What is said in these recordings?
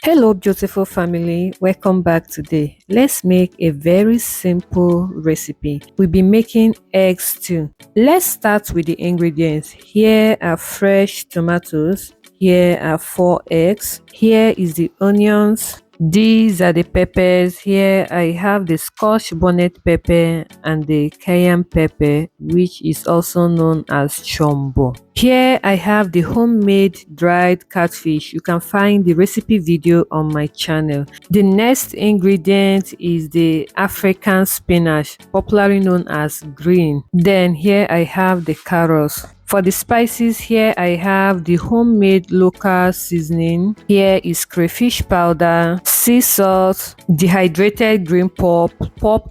Hello beautiful family, welcome back today. Let's make a very simple recipe. We'll be making egg stew. Let's start with the ingredients. Here are fresh tomatoes. Here are 4 eggs. Here is the onions. These are the peppers. Here I have the Scotch bonnet pepper and the cayenne pepper, which is also known as chombo. Here I have the homemade dried catfish. You can find the recipe video on my channel. The next ingredient is the African spinach, popularly known as green. Then here I have the carrots. For the spices, here I have the homemade local seasoning. Here is crayfish powder, sea salt, dehydrated green pulp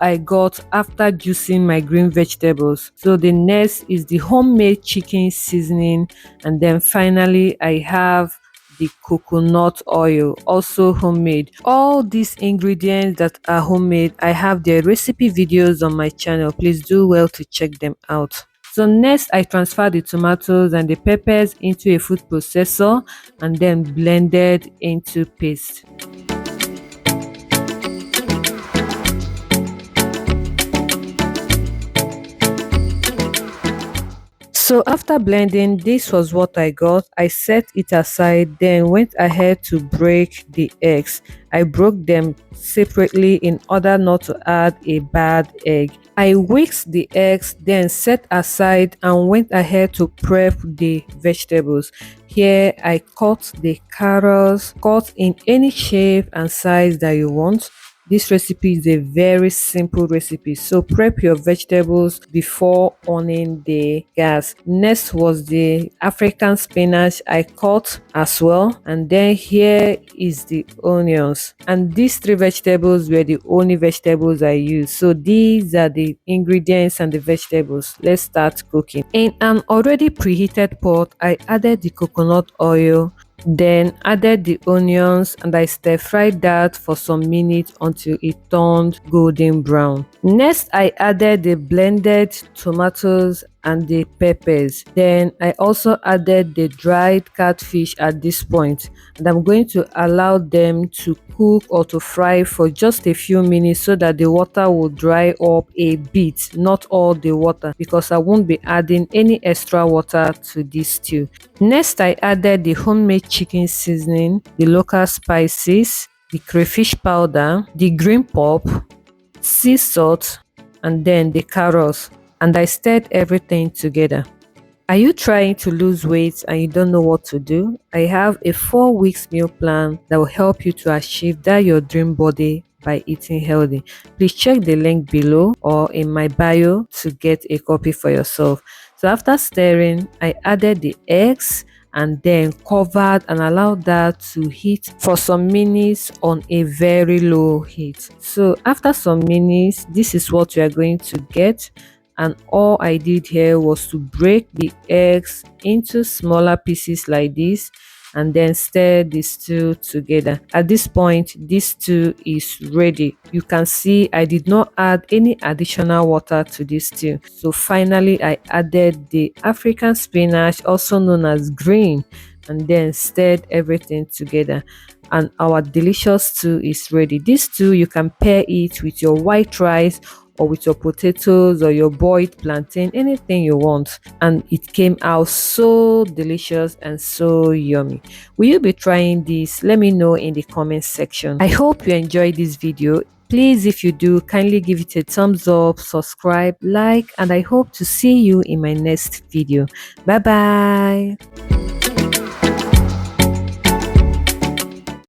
I got after juicing my green vegetables. So the next is the homemade chicken seasoning, and then finally I have the coconut oil, also homemade. All these ingredients that are homemade, I have their recipe videos on my channel. Please do well to check them out. So next I transfer the tomatoes and the peppers into a food processor and then blended into paste. So after blending, this was what I got. I set it aside, then went ahead to break the eggs. I broke them separately in order not to add a bad egg. I whisked the eggs, then set aside and went ahead to prep the vegetables. Here I cut the carrots, cut in any shape and size that you want. This recipe is a very simple recipe, so prep your vegetables before on the gas. Next was the African spinach I cut as well, and then here is the onions. And these 3 vegetables were the only vegetables I used. So these are the ingredients and the vegetables. Let's start cooking. In an already preheated pot, I added the coconut oil, then added the onions, and I stir fried that for some minutes until it turned golden brown. Next I added the blended tomatoes and the peppers. Then I also added the dried catfish at this point, and I'm going to allow them to cook or to fry for just a few minutes so that the water will dry up a bit, not all the water, because I won't be adding any extra water to this stew. Next I added the homemade chicken seasoning, the local spices, the crayfish powder, the green pulp, sea salt, and then the carrots, and I stirred everything together. Are you trying to lose weight and you don't know what to do? I have a 4 weeks meal plan that will help you to achieve that your dream body by eating healthy. Please check the link below or in my bio to get a copy for yourself. So after stirring, I added the eggs and then covered and allowed that to heat for some minutes on a very low heat. So after some minutes, this is what you are going to get. And all I did here was to break the eggs into smaller pieces like this and then stir the stew together. At this point, this stew is ready. You can see I did not add any additional water to this stew. So finally I added the African spinach, also known as green, and then stirred everything together, and our delicious stew is ready. This stew, you can pair it with your white rice or with your potatoes or your boiled plantain, anything you want, and it came out so delicious and so yummy. Will you be trying this? Let me know in the comment section. I hope you enjoyed this video. Please, if you do, kindly give it a thumbs up, subscribe, like, and I hope to see you in my next video. Bye bye.